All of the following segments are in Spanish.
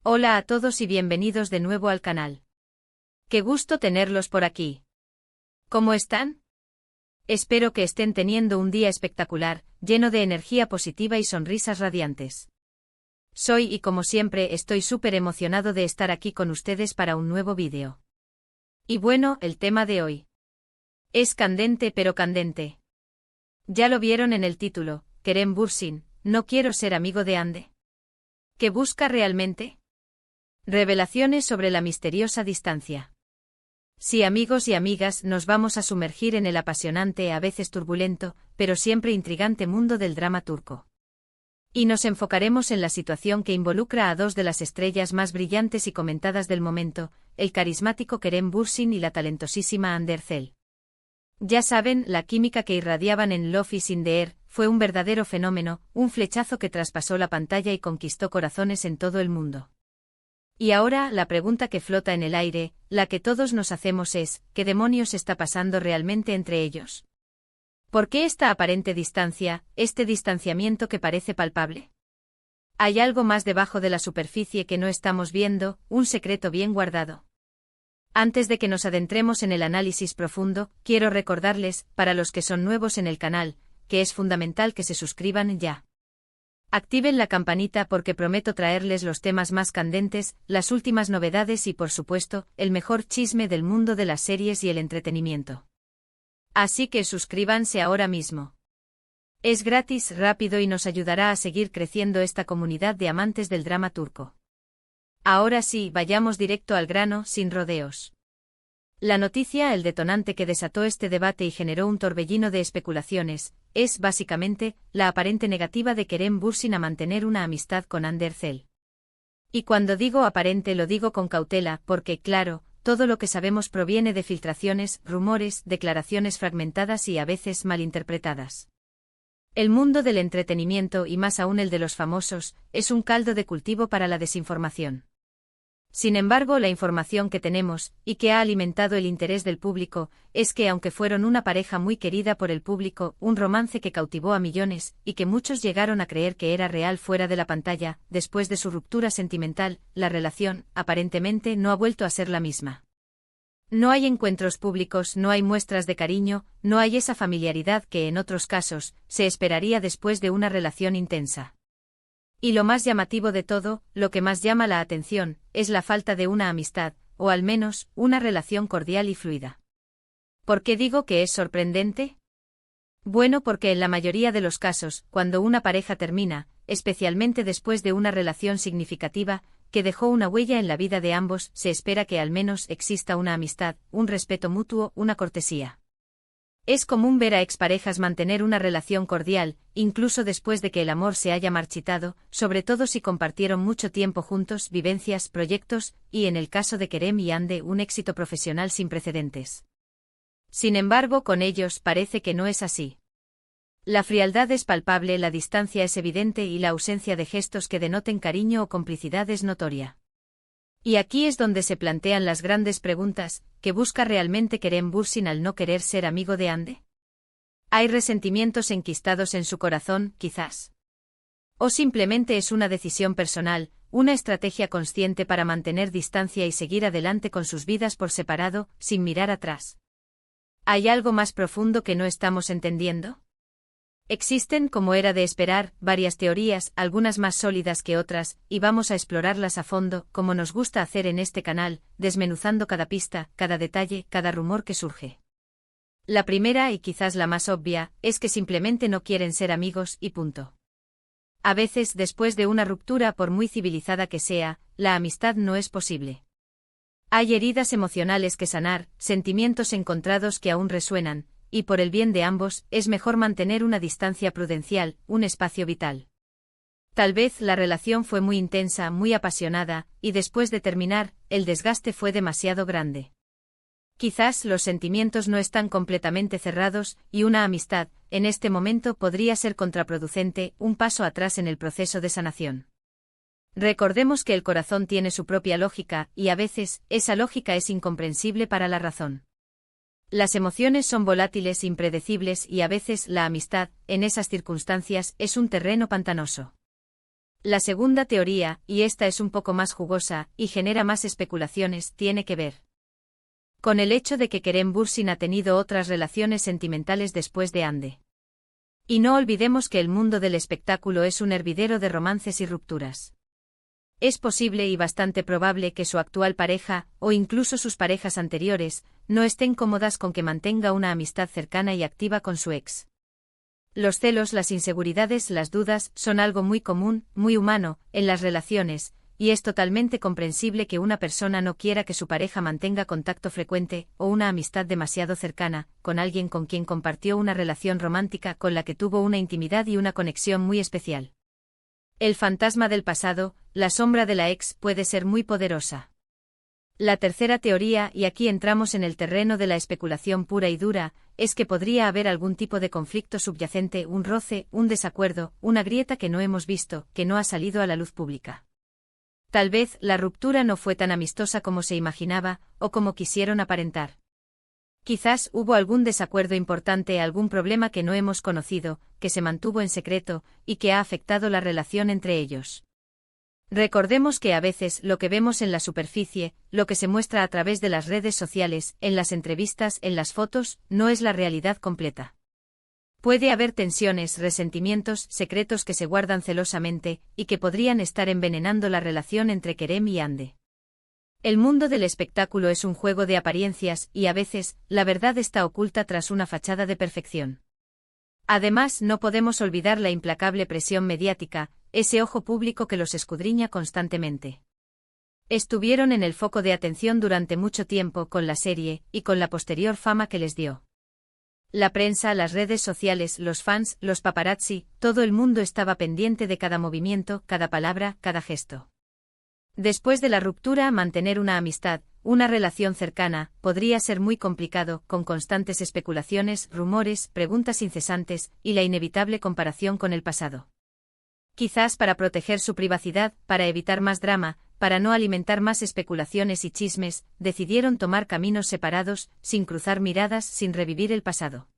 Hola a todos y bienvenidos de nuevo al canal. Qué gusto tenerlos por aquí. ¿Cómo están? Espero que estén teniendo un día espectacular, lleno de energía positiva y sonrisas radiantes. Soy y como siempre estoy súper emocionado de estar aquí con ustedes para un nuevo vídeo. Y bueno, el tema de hoy es candente pero candente. Ya lo vieron en el título, Kerem Bürsin, no quiero ser amigo de Ande. ¿Qué busca realmente? Revelaciones sobre la misteriosa distancia. Sí, amigos y amigas, nos vamos a sumergir en el apasionante, a veces turbulento, pero siempre intrigante mundo del drama turco. Y nos enfocaremos en la situación que involucra a dos de las estrellas más brillantes y comentadas del momento, el carismático Kerem Bürsin y la talentosísima Hande Erçel. Ya saben, la química que irradiaban en Love is in the Air fue un verdadero fenómeno, un flechazo que traspasó la pantalla y conquistó corazones en todo el mundo. Y ahora, la pregunta que flota en el aire, la que todos nos hacemos es, ¿qué demonios está pasando realmente entre ellos? ¿Por qué esta aparente distancia, este distanciamiento que parece palpable? ¿Hay algo más debajo de la superficie que no estamos viendo, un secreto bien guardado? Antes de que nos adentremos en el análisis profundo, quiero recordarles, para los que son nuevos en el canal, que es fundamental que se suscriban ya. Activen la campanita porque prometo traerles los temas más candentes, las últimas novedades y por supuesto, el mejor chisme del mundo de las series y el entretenimiento. Así que suscríbanse ahora mismo. Es gratis, rápido y nos ayudará a seguir creciendo esta comunidad de amantes del drama turco. Ahora sí, vayamos directo al grano, sin rodeos. La noticia, el detonante que desató este debate y generó un torbellino de especulaciones, es, básicamente, la aparente negativa de Kerem Bürsin a mantener una amistad con Hande Erçel. Y cuando digo aparente lo digo con cautela, porque, claro, todo lo que sabemos proviene de filtraciones, rumores, declaraciones fragmentadas y a veces malinterpretadas. El mundo del entretenimiento y más aún el de los famosos, es un caldo de cultivo para la desinformación. Sin embargo, la información que tenemos, y que ha alimentado el interés del público, es que aunque fueron una pareja muy querida por el público, un romance que cautivó a millones, y que muchos llegaron a creer que era real fuera de la pantalla, después de su ruptura sentimental, la relación, aparentemente, no ha vuelto a ser la misma. No hay encuentros públicos, no hay muestras de cariño, no hay esa familiaridad que en otros casos, se esperaría después de una relación intensa. Y lo más llamativo de todo, lo que más llama la atención, es la falta de una amistad, o al menos, una relación cordial y fluida. ¿Por qué digo que es sorprendente? Bueno, porque en la mayoría de los casos, cuando una pareja termina, especialmente después de una relación significativa, que dejó una huella en la vida de ambos, se espera que al menos exista una amistad, un respeto mutuo, una cortesía. Es común ver a exparejas mantener una relación cordial, incluso después de que el amor se haya marchitado, sobre todo si compartieron mucho tiempo juntos, vivencias, proyectos, y en el caso de Kerem y Hande un éxito profesional sin precedentes. Sin embargo, con ellos parece que no es así. La frialdad es palpable, la distancia es evidente y la ausencia de gestos que denoten cariño o complicidad es notoria. Y aquí es donde se plantean las grandes preguntas, ¿qué busca realmente Kerem Bürsin al no querer ser amigo de Hande? ¿Hay resentimientos enquistados en su corazón, quizás? ¿O simplemente es una decisión personal, una estrategia consciente para mantener distancia y seguir adelante con sus vidas por separado, sin mirar atrás? ¿Hay algo más profundo que no estamos entendiendo? Existen, como era de esperar, varias teorías, algunas más sólidas que otras, y vamos a explorarlas a fondo, como nos gusta hacer en este canal, desmenuzando cada pista, cada detalle, cada rumor que surge. La primera, y quizás la más obvia, es que simplemente no quieren ser amigos, y punto. A veces, después de una ruptura por muy civilizada que sea, la amistad no es posible. Hay heridas emocionales que sanar, sentimientos encontrados que aún resuenan, y por el bien de ambos, es mejor mantener una distancia prudencial, un espacio vital. Tal vez la relación fue muy intensa, muy apasionada, y después de terminar, el desgaste fue demasiado grande. Quizás los sentimientos no están completamente cerrados, y una amistad, en este momento podría ser contraproducente, un paso atrás en el proceso de sanación. Recordemos que el corazón tiene su propia lógica, y a veces, esa lógica es incomprensible para la razón. Las emociones son volátiles, impredecibles y a veces la amistad, en esas circunstancias, es un terreno pantanoso. La segunda teoría, y esta es un poco más jugosa, y genera más especulaciones, tiene que ver con el hecho de que Kerem Bürsin ha tenido otras relaciones sentimentales después de Hande. Y no olvidemos que el mundo del espectáculo es un hervidero de romances y rupturas. Es posible y bastante probable que su actual pareja, o incluso sus parejas anteriores, no estén cómodas con que mantenga una amistad cercana y activa con su ex. Los celos, las inseguridades, las dudas, son algo muy común, muy humano, en las relaciones, y es totalmente comprensible que una persona no quiera que su pareja mantenga contacto frecuente, o una amistad demasiado cercana, con alguien con quien compartió una relación romántica con la que tuvo una intimidad y una conexión muy especial. El fantasma del pasado, la sombra de la ex, puede ser muy poderosa. La tercera teoría, y aquí entramos en el terreno de la especulación pura y dura, es que podría haber algún tipo de conflicto subyacente, un roce, un desacuerdo, una grieta que no hemos visto, que no ha salido a la luz pública. Tal vez la ruptura no fue tan amistosa como se imaginaba, o como quisieron aparentar. Quizás hubo algún desacuerdo importante, algún problema que no hemos conocido, que se mantuvo en secreto, y que ha afectado la relación entre ellos. Recordemos que a veces lo que vemos en la superficie, lo que se muestra a través de las redes sociales, en las entrevistas, en las fotos, no es la realidad completa. Puede haber tensiones, resentimientos, secretos que se guardan celosamente, y que podrían estar envenenando la relación entre Kerem y Hande. El mundo del espectáculo es un juego de apariencias, y a veces, la verdad está oculta tras una fachada de perfección. Además, no podemos olvidar la implacable presión mediática, ese ojo público que los escudriña constantemente. Estuvieron en el foco de atención durante mucho tiempo con la serie, y con la posterior fama que les dio. La prensa, las redes sociales, los fans, los paparazzi, todo el mundo estaba pendiente de cada movimiento, cada palabra, cada gesto. Después de la ruptura, mantener una amistad, una relación cercana, podría ser muy complicado, con constantes especulaciones, rumores, preguntas incesantes, y la inevitable comparación con el pasado. Quizás para proteger su privacidad, para evitar más drama, para no alimentar más especulaciones y chismes, decidieron tomar caminos separados, sin cruzar miradas, sin revivir el pasado.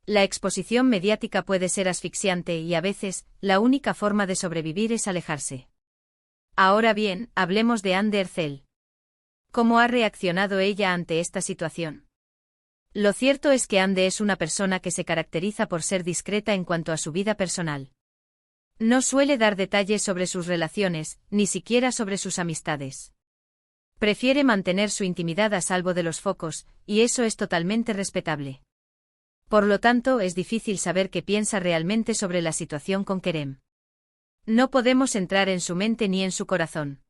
La exposición mediática puede ser asfixiante y a veces, la única forma de sobrevivir es alejarse. Ahora bien, hablemos de Hande Erçel. ¿Cómo ha reaccionado ella ante esta situación? Lo cierto es que Hande es una persona que se caracteriza por ser discreta en cuanto a su vida personal. No suele dar detalles sobre sus relaciones, ni siquiera sobre sus amistades. Prefiere mantener su intimidad a salvo de los focos, y eso es totalmente respetable. Por lo tanto, es difícil saber qué piensa realmente sobre la situación con Kerem. No podemos entrar en su mente ni en su corazón.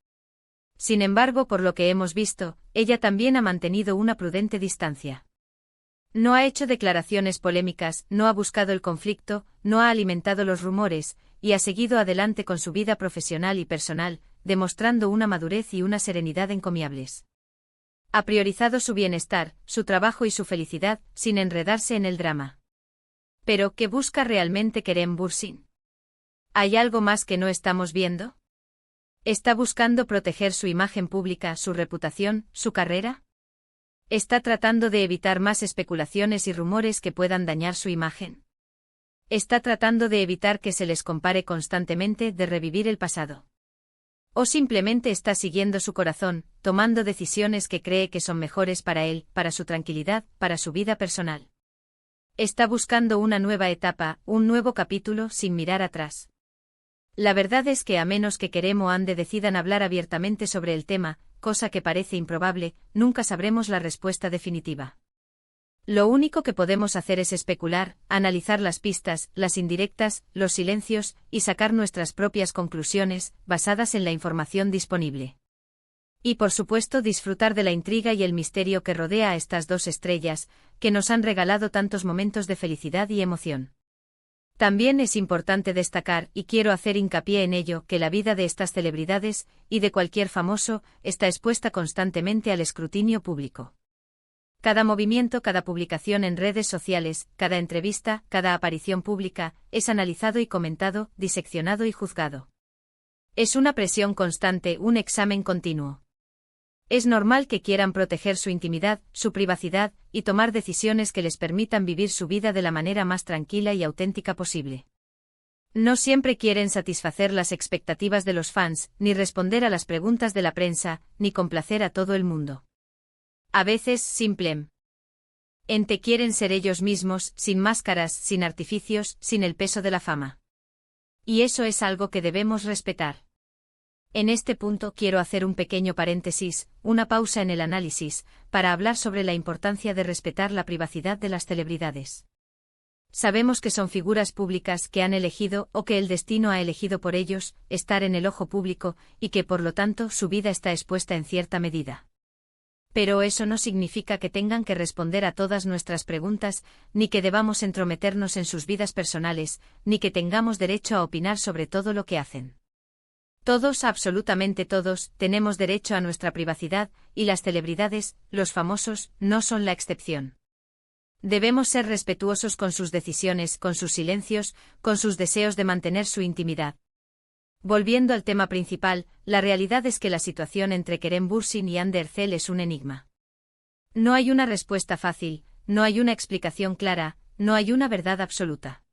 Sin embargo, por lo que hemos visto, ella también ha mantenido una prudente distancia. No ha hecho declaraciones polémicas, no ha buscado el conflicto, no ha alimentado los rumores, y ha seguido adelante con su vida profesional y personal, demostrando una madurez y una serenidad encomiables. Ha priorizado su bienestar, su trabajo y su felicidad, sin enredarse en el drama. ¿Pero qué busca realmente Kerem Bürsin? ¿Hay algo más que no estamos viendo? ¿Está buscando proteger su imagen pública, su reputación, su carrera? ¿Está tratando de evitar más especulaciones y rumores que puedan dañar su imagen? ¿Está tratando de evitar que se les compare constantemente, de revivir el pasado? ¿O simplemente está siguiendo su corazón, tomando decisiones que cree que son mejores para él, para su tranquilidad, para su vida personal? Está buscando una nueva etapa, un nuevo capítulo, sin mirar atrás. La verdad es que a menos que Kerem o Hande decidan hablar abiertamente sobre el tema, cosa que parece improbable, nunca sabremos la respuesta definitiva. Lo único que podemos hacer es especular, analizar las pistas, las indirectas, los silencios, y sacar nuestras propias conclusiones, basadas en la información disponible. Y por supuesto disfrutar de la intriga y el misterio que rodea a estas dos estrellas, que nos han regalado tantos momentos de felicidad y emoción. También es importante destacar, y quiero hacer hincapié en ello, que la vida de estas celebridades, y de cualquier famoso, está expuesta constantemente al escrutinio público. Cada movimiento, cada publicación en redes sociales, cada entrevista, cada aparición pública, es analizado y comentado, diseccionado y juzgado. Es una presión constante, un examen continuo. Es normal que quieran proteger su intimidad, su privacidad, y tomar decisiones que les permitan vivir su vida de la manera más tranquila y auténtica posible. No siempre quieren satisfacer las expectativas de los fans, ni responder a las preguntas de la prensa, ni complacer a todo el mundo. A veces, simplemente quieren ser ellos mismos, sin máscaras, sin artificios, sin el peso de la fama. Y eso es algo que debemos respetar. En este punto quiero hacer un pequeño paréntesis, una pausa en el análisis, para hablar sobre la importancia de respetar la privacidad de las celebridades. Sabemos que son figuras públicas que han elegido, o que el destino ha elegido por ellos, estar en el ojo público, y que por lo tanto su vida está expuesta en cierta medida. Pero eso no significa que tengan que responder a todas nuestras preguntas, ni que debamos entrometernos en sus vidas personales, ni que tengamos derecho a opinar sobre todo lo que hacen. Todos, absolutamente todos, tenemos derecho a nuestra privacidad, y las celebridades, los famosos, no son la excepción. Debemos ser respetuosos con sus decisiones, con sus silencios, con sus deseos de mantener su intimidad. Volviendo al tema principal, la realidad es que la situación entre Kerem Bürsin y Hande Erçel es un enigma. No hay una respuesta fácil, no hay una explicación clara, no hay una verdad absoluta.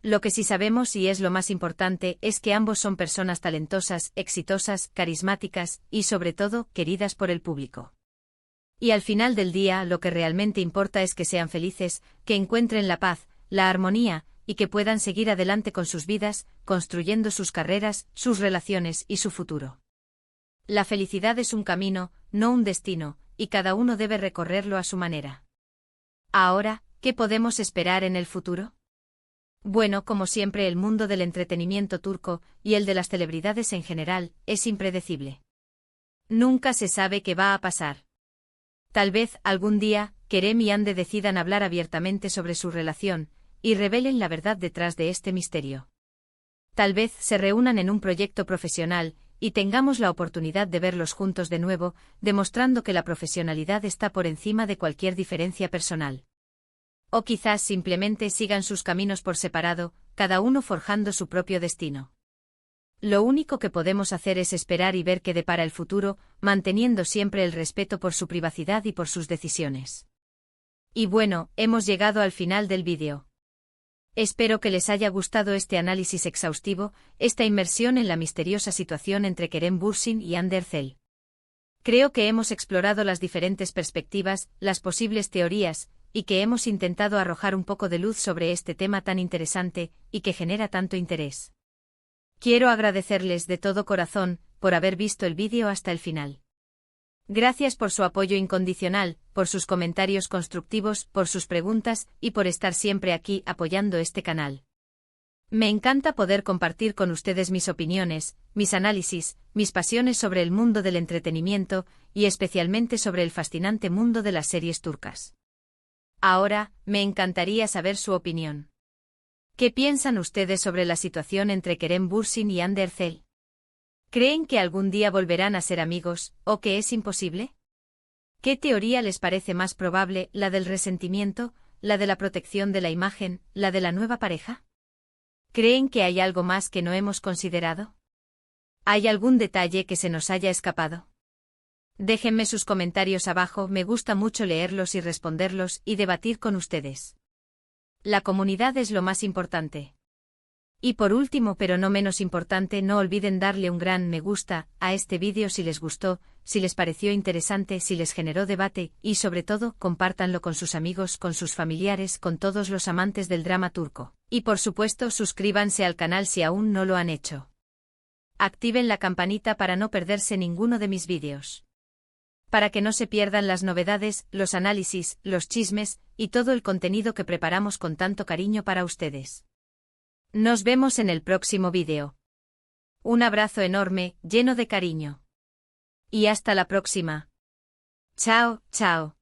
Lo que sí sabemos, y es lo más importante, es que ambos son personas talentosas, exitosas, carismáticas, y sobre todo, queridas por el público. Y al final del día, lo que realmente importa es que sean felices, que encuentren la paz, la armonía, y que puedan seguir adelante con sus vidas, construyendo sus carreras, sus relaciones y su futuro. La felicidad es un camino, no un destino, y cada uno debe recorrerlo a su manera. Ahora, ¿qué podemos esperar en el futuro? Bueno, como siempre, el mundo del entretenimiento turco, y el de las celebridades en general, es impredecible. Nunca se sabe qué va a pasar. Tal vez, algún día, Kerem y Hande decidan hablar abiertamente sobre su relación, y revelen la verdad detrás de este misterio. Tal vez se reúnan en un proyecto profesional, y tengamos la oportunidad de verlos juntos de nuevo, demostrando que la profesionalidad está por encima de cualquier diferencia personal. O quizás simplemente sigan sus caminos por separado, cada uno forjando su propio destino. Lo único que podemos hacer es esperar y ver qué depara el futuro, manteniendo siempre el respeto por su privacidad y por sus decisiones. Y bueno, hemos llegado al final del vídeo. Espero que les haya gustado este análisis exhaustivo, esta inmersión en la misteriosa situación entre Kerem Bürsin y Hande Erçel. Creo que hemos explorado las diferentes perspectivas, las posibles teorías, y que hemos intentado arrojar un poco de luz sobre este tema tan interesante, y que genera tanto interés. Quiero agradecerles de todo corazón, por haber visto el vídeo hasta el final. Gracias por su apoyo incondicional, por sus comentarios constructivos, por sus preguntas, y por estar siempre aquí apoyando este canal. Me encanta poder compartir con ustedes mis opiniones, mis análisis, mis pasiones sobre el mundo del entretenimiento, y especialmente sobre el fascinante mundo de las series turcas. Ahora, me encantaría saber su opinión. ¿Qué piensan ustedes sobre la situación entre Kerem Bürsin y Hande Erçel? ¿Creen que algún día volverán a ser amigos, o que es imposible? ¿Qué teoría les parece más probable, la del resentimiento, la de la protección de la imagen, la de la nueva pareja? ¿Creen que hay algo más que no hemos considerado? ¿Hay algún detalle que se nos haya escapado? Déjenme sus comentarios abajo, me gusta mucho leerlos y responderlos, y debatir con ustedes. La comunidad es lo más importante. Y por último, pero no menos importante, no olviden darle un gran me gusta a este vídeo si les gustó, si les pareció interesante, si les generó debate, y sobre todo, compártanlo con sus amigos, con sus familiares, con todos los amantes del drama turco. Y por supuesto, suscríbanse al canal si aún no lo han hecho. Activen la campanita para no perderse ninguno de mis vídeos. Para que no se pierdan las novedades, los análisis, los chismes, y todo el contenido que preparamos con tanto cariño para ustedes. Nos vemos en el próximo vídeo. Un abrazo enorme, lleno de cariño. Y hasta la próxima. Chao, chao.